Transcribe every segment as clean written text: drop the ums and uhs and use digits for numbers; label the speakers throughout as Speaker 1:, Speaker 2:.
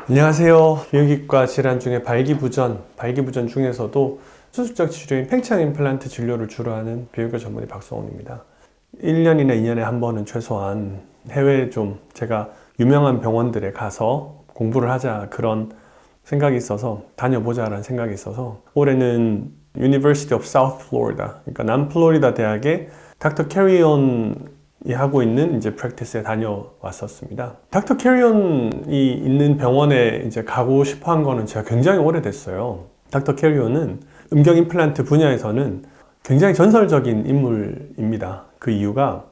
Speaker 1: 안녕하세요. 비뇨기과 질환 중에 발기부전 중에서도 수술적 치료인 팽창 임플란트 진료를 주로 하는 비뇨기과 전문의 박성훈입니다. 1년이나 2년에 한 번은 최소한 해외에 좀 제가 유명한 병원들에 가서 공부를 하자 그런 생각이 있어서 다녀보자라는 생각이 있어서 올해는 University of South Florida, 그러니까 남플로리다 대학의 닥터 캐리온이 하고 있는 이제 프랙티스에 다녀왔었습니다. 닥터 캐리온이 있는 병원에 이제 가고 싶어 한 거는 제가 굉장히 오래됐어요. 닥터 캐리온은 음경 임플란트 분야에서는 굉장히 전설적인 인물입니다. 그 이유가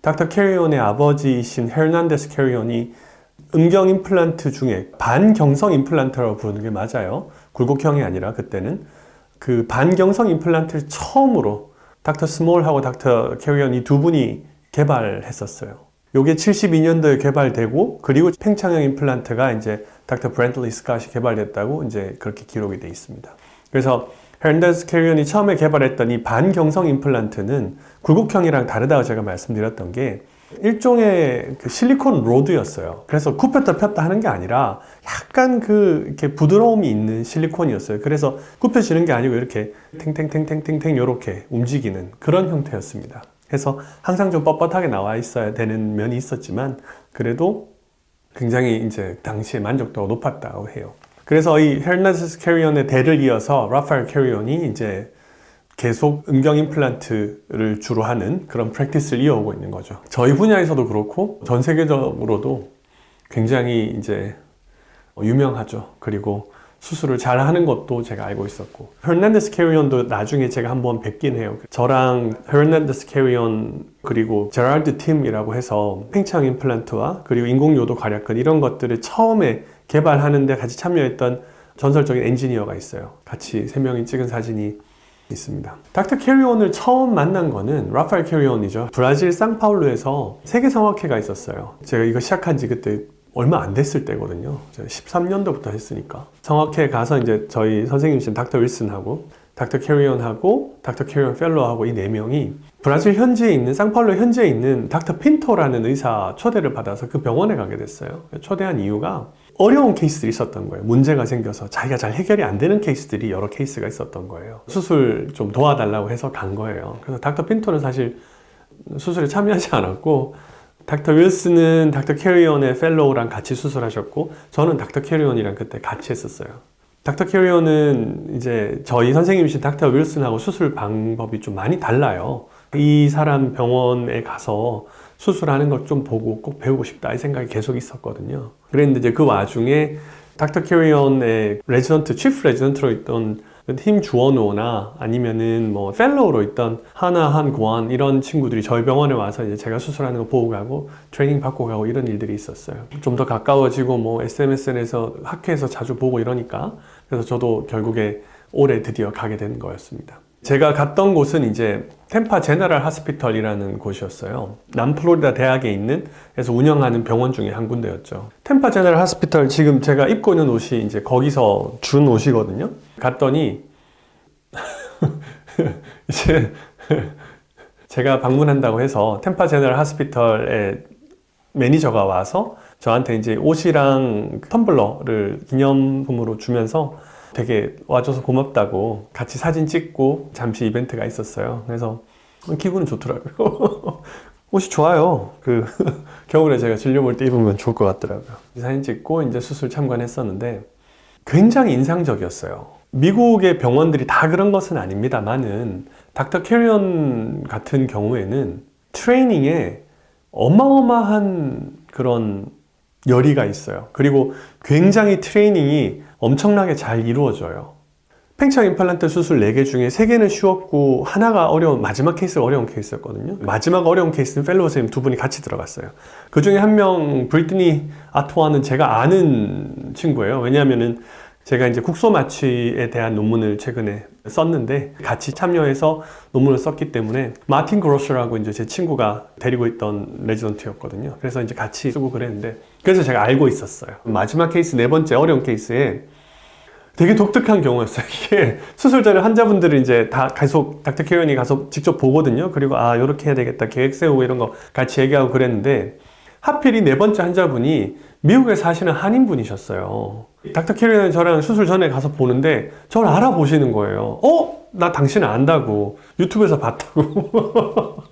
Speaker 1: 닥터 캐리온의 아버지이신 헤르난데스 캐리온이 음경 임플란트 중에 반경성 임플란트라고 부르는 게 맞아요. 굴곡형이 아니라 그때는 그 반경성 임플란트를 처음으로 닥터 스몰하고 닥터 캐리온 이 두 분이 개발했었어요. 요게 72년도에 개발되고 그리고 팽창형 임플란트가 이제 닥터 브랜틀리 스캇이 개발됐다고 이제 그렇게 기록이 돼 있습니다. 그래서 헤르난데스 캐리온이 처음에 개발했던 이 반경성 임플란트는 굴곡형이랑 다르다고 제가 말씀드렸던 게 일종의 그 실리콘 로드였어요. 그래서 굽혔다 폈다 하는 게 아니라 약간 이렇게 부드러움이 있는 실리콘이었어요. 그래서 굽혀지는 게 아니고 이렇게 탱탱탱탱탱탱 이렇게 움직이는 그런 형태였습니다. 그래서 항상 좀 뻣뻣하게 나와 있어야 되는 면이 있었지만 그래도 굉장히 이제 당시에 만족도가 높았다고 해요. 그래서 이 헤르난데스 캐리온의 대를 이어서 라파엘 캐리온이 이제 계속 음경 임플란트를 주로 하는 그런 프랙티스를 이어오고 있는 거죠. 저희 분야에서도 그렇고 전 세계적으로도 굉장히 이제 유명하죠. 그리고 수술을 잘 하는 것도 제가 알고 있었고 헤르난데스 캐리온도 나중에 제가 한번 뵙긴 해요. 저랑 헤르난데스 캐리온 그리고 제라드 팀이라고 해서 팽창 임플란트와 그리고 인공요도 괄약근 이런 것들을 처음에 개발하는데 같이 참여했던 전설적인 엔지니어가 있어요. 같이 3명이 찍은 사진이 있습니다. 닥터 캐리온을 처음 만난 거는 라파엘 캐리온이죠. 브라질 상파울루에서 세계 성악회가 있었어요. 제가 이거 시작한 지 그때 얼마 안 됐을 때거든요. 제가 13년도부터 했으니까. 성악회에 가서 이제 저희 선생님이신 닥터 윌슨하고 닥터 캐리온하고 닥터 캐리온 펠로우하고 이 4명이 브라질 현지에 있는 상파울루 현지에 있는 닥터 핀토라는 의사 초대를 받아서 그 병원에 가게 됐어요. 초대한 이유가 어려운 케이스들이 있었던 거예요. 문제가 생겨서 자기가 잘 해결이 안 되는 케이스들이 여러 케이스가 있었던 거예요. 수술 좀 도와달라고 해서 간 거예요. 그래서 닥터 핀토는 사실 수술에 참여하지 않았고 닥터 윌슨은 닥터 캐리온의 펠로우랑 같이 수술하셨고 저는 닥터 캐리온이랑 그때 같이 했었어요. 닥터 캐리온은 이제 저희 선생님이신 닥터 윌슨하고 수술 방법이 좀 많이 달라요. 이 사람 병원에 가서 수술하는 걸 좀 보고 꼭 배우고 싶다 이 생각이 계속 있었거든요. 그랬는데 이제 그 와중에 닥터 캐리온의 레지던트, 치프 레지던트로 있던 팀 주원호나 아니면은 뭐 펠로우로 있던 하나 한고안 이런 친구들이 저희 병원에 와서 이제 제가 수술하는 거 보고 가고 트레이닝 받고 가고 이런 일들이 있었어요. 좀 더 가까워지고 뭐 SMSN에서 학회에서 자주 보고 이러니까 그래서 저도 결국에 올해 드디어 가게 된 거였습니다. 제가 갔던 곳은 이제 템파 제너럴 하스피털이라는 곳이었어요. 남플로리다 대학에 있는 그래서 운영하는 병원 중에 한 군데였죠. 템파 제너럴 하스피털 지금 제가 입고 있는 옷이 이제 거기서 준 옷이거든요. 갔더니 이제 제가 방문한다고 해서 템파 제너럴 하스피털의 매니저가 와서 저한테 이제 옷이랑 텀블러를 기념품으로 주면서 되게 와줘서 고맙다고 같이 사진 찍고 잠시 이벤트가 있었어요. 그래서 기분은 좋더라고요. 옷이 좋아요. 겨울에 제가 진료 볼 때 입으면 좋을 것 같더라고요. 사진 찍고 이제 수술 참관했었는데 굉장히 인상적이었어요. 미국의 병원들이 다 그런 것은 아닙니다만은 닥터 캐리온 같은 경우에는 트레이닝에 어마어마한 그런 열의가 있어요. 그리고 굉장히 트레이닝이 엄청나게 잘 이루어져요. 팽창 임플란트 수술 4개 중에 3개는 쉬웠고 하나가 마지막 케이스가 어려운 케이스였거든요. 마지막 어려운 케이스는 펠로우 선생님 2분이 같이 들어갔어요. 그 중에 한 명 브리트니 아토아는 제가 아는 친구예요. 왜냐하면은 제가 이제 국소 마취에 대한 논문을 최근에 썼는데 같이 참여해서 논문을 썼기 때문에 마틴 그로스라고 이제 제 친구가 데리고 있던 레지던트였거든요. 그래서 이제 같이 쓰고 그랬는데 그래서 제가 알고 있었어요. 마지막 케이스 4번째 어려운 케이스에 되게 독특한 경우였어요. 이게 수술 전에 환자분들은 이제 다 계속 닥터 캐리온이 가서 직접 보거든요. 그리고 요렇게 해야 되겠다 계획 세우고 이런 거 같이 얘기하고 그랬는데 하필 이 네 번째 환자분이 미국에 사시는 한인분이셨어요. 닥터 캐리는 저랑 수술 전에 가서 보는데 저를 알아보시는 거예요. 나 당신 안다고. 유튜브에서 봤다고.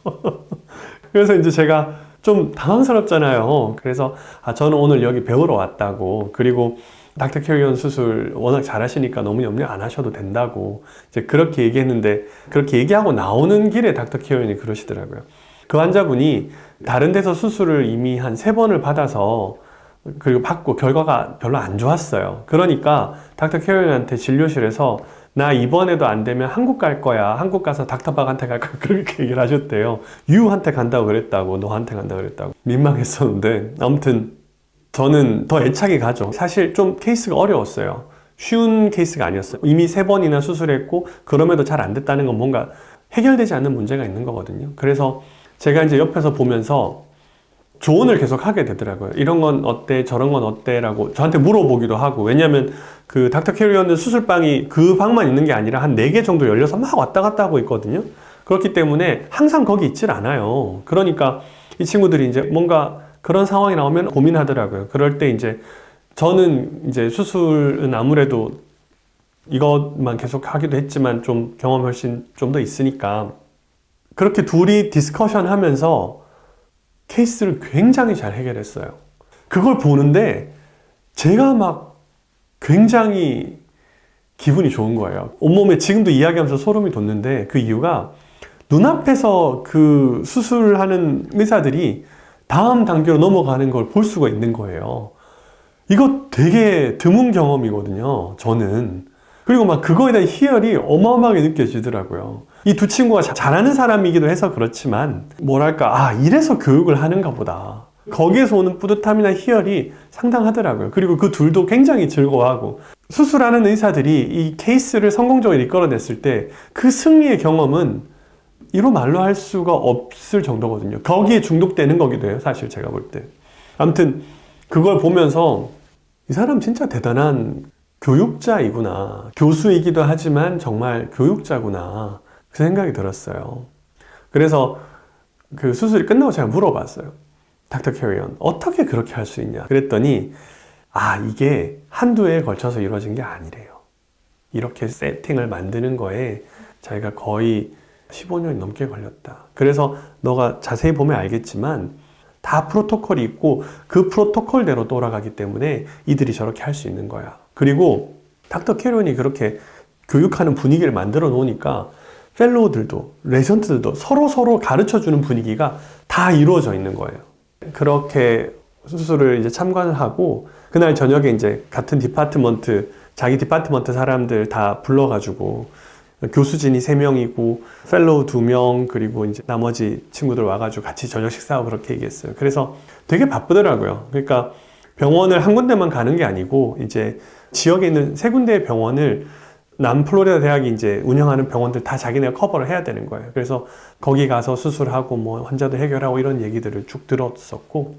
Speaker 1: 그래서 이제 제가 좀 당황스럽잖아요. 그래서 저는 오늘 여기 배우러 왔다고. 그리고 닥터 캐리언 수술 워낙 잘하시니까 너무 염려 안 하셔도 된다고 이제 그렇게 얘기했는데, 그렇게 얘기하고 나오는 길에 닥터 캐리언이 그러시더라고요. 그 환자분이 다른 데서 수술을 이미 한 3번을 받아서 그리고 받고 결과가 별로 안 좋았어요. 그러니까 닥터 캐리언한테 진료실에서 나 이번에도 안 되면 한국 갈 거야. 한국 가서 닥터박한테 갈 거야. 그렇게 얘기를 하셨대요. 유한테 간다고 그랬다고, 너한테 간다고 그랬다고. 민망했었는데 아무튼 저는 더 애착이 가죠. 사실 좀 케이스가 어려웠어요. 쉬운 케이스가 아니었어요. 이미 3번이나 수술했고 그럼에도 잘 안 됐다는 건 뭔가 해결되지 않는 문제가 있는 거거든요. 그래서 제가 이제 옆에서 보면서 조언을 계속 하게 되더라고요. 이런 건 어때? 저런 건 어때? 라고 저한테 물어보기도 하고. 왜냐면 그 닥터 캐리언은 수술방이 그 방만 있는 게 아니라 한 4개 정도 열려서 막 왔다 갔다 하고 있거든요. 그렇기 때문에 항상 거기 있질 않아요. 그러니까 이 친구들이 이제 뭔가 그런 상황이 나오면 고민하더라고요. 그럴 때 이제 저는 이제 수술은 아무래도 이것만 계속 하기도 했지만 좀 경험이 훨씬 좀 더 있으니까 그렇게 둘이 디스커션 하면서 케이스를 굉장히 잘 해결했어요. 그걸 보는데 제가 막 굉장히 기분이 좋은 거예요. 온몸에 지금도 이야기하면서 소름이 돋는데 그 이유가 눈앞에서 그 수술하는 의사들이 다음 단계로 넘어가는 걸 볼 수가 있는 거예요. 이거 되게 드문 경험이거든요, 저는. 그리고 막 그거에 대한 희열이 어마어마하게 느껴지더라고요. 이 두 친구가 잘하는 사람이기도 해서 그렇지만 뭐랄까, 이래서 교육을 하는가 보다. 거기에서 오는 뿌듯함이나 희열이 상당하더라고요. 그리고 그 둘도 굉장히 즐거워하고 수술하는 의사들이 이 케이스를 성공적으로 이끌어냈을 때 그 승리의 경험은 이로 말로 할 수가 없을 정도거든요. 거기에 중독되는 거기도 해요, 사실 제가 볼 때. 아무튼 그걸 보면서 이 사람 진짜 대단한 교육자이구나. 교수이기도 하지만 정말 교육자구나. 그 생각이 들었어요. 그래서 그 수술이 끝나고 제가 물어봤어요. 닥터 캐리언, 어떻게 그렇게 할 수 있냐? 그랬더니 이게 한두 해에 걸쳐서 이루어진 게 아니래요. 이렇게 세팅을 만드는 거에 자기가 거의 15년이 넘게 걸렸다. 그래서 너가 자세히 보면 알겠지만 다 프로토콜이 있고 그 프로토콜대로 돌아가기 때문에 이들이 저렇게 할 수 있는 거야. 그리고 닥터 캐리언이 그렇게 교육하는 분위기를 만들어 놓으니까 펠로우들도 레전트들도 서로 가르쳐주는 분위기가 다 이루어져 있는 거예요. 그렇게 수술을 이제 참관을 하고 그날 저녁에 이제 같은 디파트먼트, 자기 디파트먼트 사람들 다 불러가지고 교수진이 3명이고 펠로우 2명 그리고 이제 나머지 친구들 와가지고 같이 저녁 식사하고 그렇게 얘기했어요. 그래서 되게 바쁘더라고요. 그러니까 병원을 한 군데만 가는 게 아니고 이제 지역에 있는 3군데의 병원을 남플로리다 대학이 이제 운영하는 병원들 다 자기네가 커버를 해야 되는 거예요. 그래서 거기 가서 수술하고 뭐 환자들 해결하고 이런 얘기들을 쭉 들었었고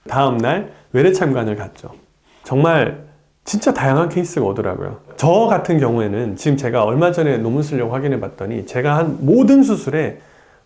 Speaker 1: 다음날 외래 참관을 갔죠. 정말 진짜 다양한 케이스가 오더라고요. 저 같은 경우에는 지금 제가 얼마 전에 논문 쓰려고 확인해 봤더니 제가 한 모든 수술의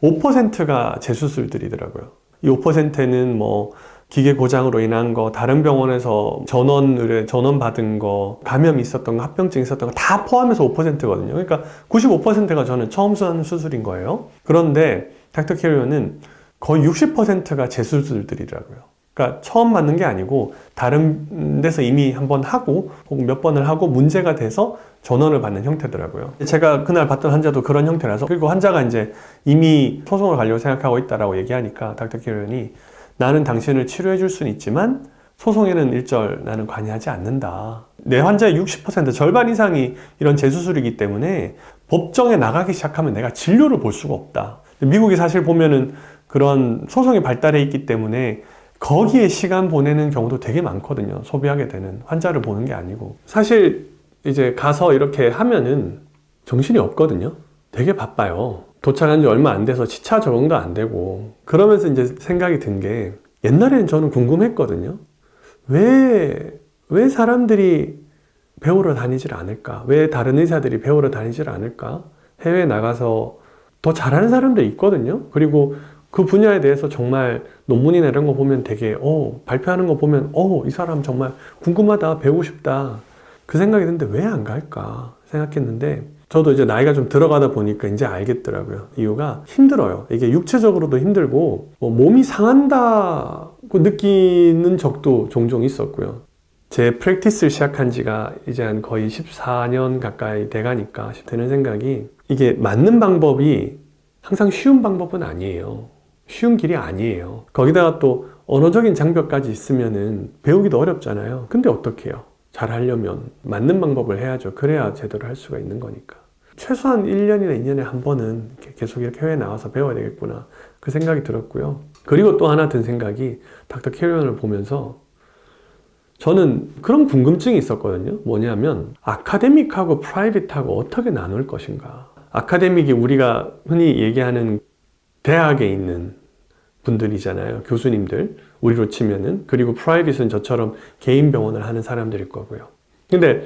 Speaker 1: 5%가 재수술들이더라고요. 이 5%는 뭐 기계 고장으로 인한 거, 다른 병원에서 전원 받은 거, 감염이 있었던 거, 합병증 있었던 거 다 포함해서 5%거든요. 그러니까 95%가 저는 처음 하는 수술인 거예요. 그런데 닥터 캐리언은 거의 60%가 재수술들이더라고요. 그러니까 처음 맞는 게 아니고 다른 데서 이미 한번 하고 혹은 몇 번을 하고 문제가 돼서 전원을 받는 형태더라고요. 제가 그날 봤던 환자도 그런 형태라서, 그리고 환자가 이제 이미 소송을 가려고 생각하고 있다라고 얘기하니까 닥터 캐리언이 나는 당신을 치료해 줄 수는 있지만 소송에는 일절 나는 관여하지 않는다. 내 환자의 60% 절반 이상이 이런 재수술이기 때문에 법정에 나가기 시작하면 내가 진료를 볼 수가 없다. 미국이 사실 보면은 그런 소송이 발달해 있기 때문에 거기에 시간 보내는 경우도 되게 많거든요. 소비하게 되는, 환자를 보는 게 아니고. 사실 이제 가서 이렇게 하면은 정신이 없거든요. 되게 바빠요. 도착한 지 얼마 안 돼서 시차 적응도 안 되고. 그러면서 이제 생각이 든 게, 옛날에는 저는 궁금했거든요. 왜 사람들이 배우러 다니질 않을까? 왜 다른 의사들이 배우러 다니질 않을까? 해외에 나가서 더 잘하는 사람들이 있거든요. 그리고 그 분야에 대해서 정말 논문이나 이런 거 보면 되게 발표하는 거 보면 이 사람 정말 궁금하다, 배우고 싶다 그 생각이 드는데 왜 안 갈까 생각했는데 저도 이제 나이가 좀 들어가다 보니까 이제 알겠더라고요. 이유가 힘들어요. 이게 육체적으로도 힘들고 몸이 상한다고 느끼는 적도 종종 있었고요. 제 프랙티스를 시작한 지가 이제 한 거의 14년 가까이 돼가니까 드는 생각이 이게 맞는 방법이 항상 쉬운 방법은 아니에요. 쉬운 길이 아니에요. 거기다가 또 언어적인 장벽까지 있으면은 배우기도 어렵잖아요. 근데 어떻게 해요? 잘 하려면 맞는 방법을 해야죠. 그래야 제대로 할 수가 있는 거니까. 최소한 1년이나 2년에 한 번은 계속 이렇게 해외에 나와서 배워야 되겠구나 그 생각이 들었고요. 그리고 또 하나 든 생각이 닥터 캐리언을 보면서 저는 그런 궁금증이 있었거든요. 뭐냐면 아카데믹하고 프라이빗하고 어떻게 나눌 것인가. 아카데믹이 우리가 흔히 얘기하는 대학에 있는 분들이잖아요. 교수님들 우리로 치면은. 그리고 프라이빗은 저처럼 개인 병원을 하는 사람들일 거고요. 근데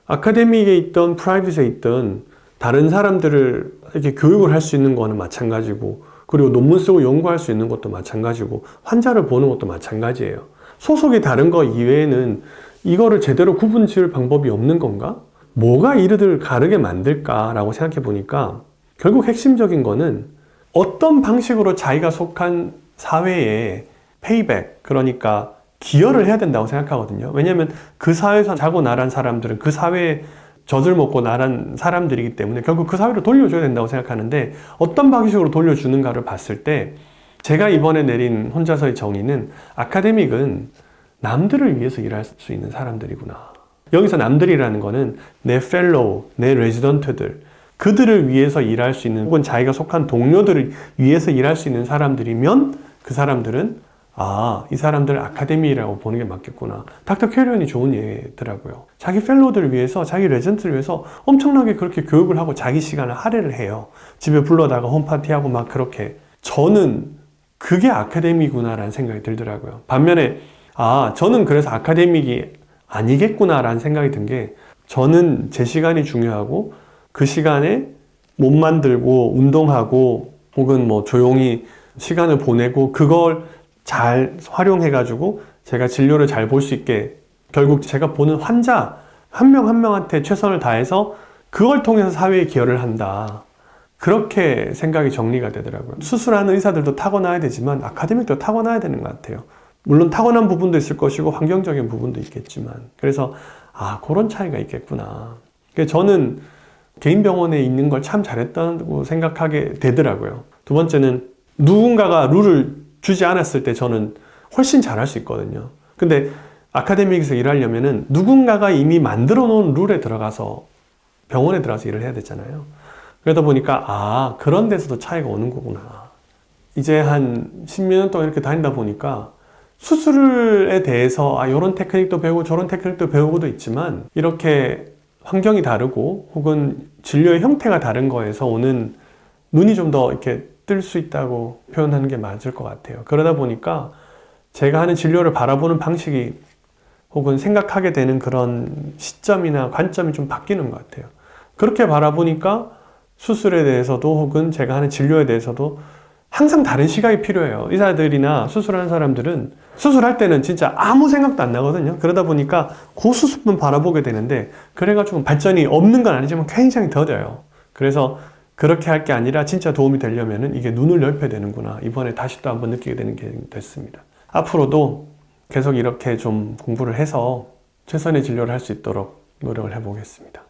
Speaker 1: 아카데믹에 있던 프라이빗에 있던 다른 사람들을 이렇게 교육을 할 수 있는 거는 마찬가지고, 그리고 논문 쓰고 연구할 수 있는 것도 마찬가지고, 환자를 보는 것도 마찬가지예요. 소속이 다른 거 이외에는 이거를 제대로 구분 지을 방법이 없는 건가? 뭐가 이르들 가르게 만들까라고 생각해 보니까 결국 핵심적인 거는 어떤 방식으로 자기가 속한 사회에 페이백, 그러니까 기여를 해야 된다고 생각하거든요. 왜냐하면 그 사회에서 자고 나란 사람들은 그 사회에 젖을 먹고 나란 사람들이기 때문에 결국 그 사회로 돌려줘야 된다고 생각하는데, 어떤 방식으로 돌려주는가를 봤을 때 제가 이번에 내린 혼자서의 정의는 아카데믹은 남들을 위해서 일할 수 있는 사람들이구나. 여기서 남들이라는 거는 내 펠로우, 내 레지던트들, 그들을 위해서 일할 수 있는, 혹은 자기가 속한 동료들을 위해서 일할 수 있는 사람들이면 그 사람들은 이 사람들 아카데미라고 보는 게 맞겠구나. 닥터 캐리언이 좋은 예더라고요. 자기 펠로우들을 위해서, 자기 레전트를 위해서 엄청나게 그렇게 교육을 하고 자기 시간을 할애를 해요. 집에 불러다가 홈파티하고 막 그렇게. 저는 그게 아카데미구나라는 생각이 들더라고요. 반면에 저는 그래서 아카데믹이 아니겠구나라는 생각이 든 게, 저는 제 시간이 중요하고 그 시간에 몸 만들고 운동하고 혹은 뭐 조용히 시간을 보내고 그걸 잘 활용해가지고 제가 진료를 잘 볼 수 있게, 결국 제가 보는 환자 한 명 한 명한테 최선을 다해서 그걸 통해서 사회에 기여를 한다. 그렇게 생각이 정리가 되더라고요. 수술하는 의사들도 타고나야 되지만 아카데믹도 타고나야 되는 것 같아요. 물론 타고난 부분도 있을 것이고 환경적인 부분도 있겠지만, 그래서 그런 차이가 있겠구나. 저는 개인 병원에 있는 걸 참 잘했다고 생각하게 되더라고요. 두 번째는 누군가가 룰을 주지 않았을 때 저는 훨씬 잘할 수 있거든요. 근데 아카데믹에서 일하려면은 누군가가 이미 만들어 놓은 룰에 들어가서 병원에 들어가서 일을 해야 되잖아요. 그러다 보니까 그런 데서도 차이가 오는 거구나. 이제 한 10몇 년 동안 이렇게 다니다 보니까 수술에 대해서 이런 테크닉도 배우고 저런 테크닉도 배우고도 있지만, 이렇게 환경이 다르고 혹은 진료의 형태가 다른 거에서 오는 눈이 좀 더 이렇게 뜰 수 있다고 표현하는 게 맞을 것 같아요. 그러다 보니까 제가 하는 진료를 바라보는 방식이 혹은 생각하게 되는 그런 시점이나 관점이 좀 바뀌는 것 같아요. 그렇게 바라보니까 수술에 대해서도 혹은 제가 하는 진료에 대해서도 항상 다른 시각이 필요해요. 의사들이나 수술하는 사람들은 수술할 때는 진짜 아무 생각도 안 나거든요. 그러다 보니까 그 수술만 바라보게 되는데, 그래가지고 발전이 없는 건 아니지만 굉장히 더뎌요. 그래서 그렇게 할 게 아니라 진짜 도움이 되려면은 이게 눈을 넓혀야 되는구나. 이번에 다시 또 한번 느끼게 되는 게 됐습니다. 앞으로도 계속 이렇게 좀 공부를 해서 최선의 진료를 할 수 있도록 노력을 해보겠습니다.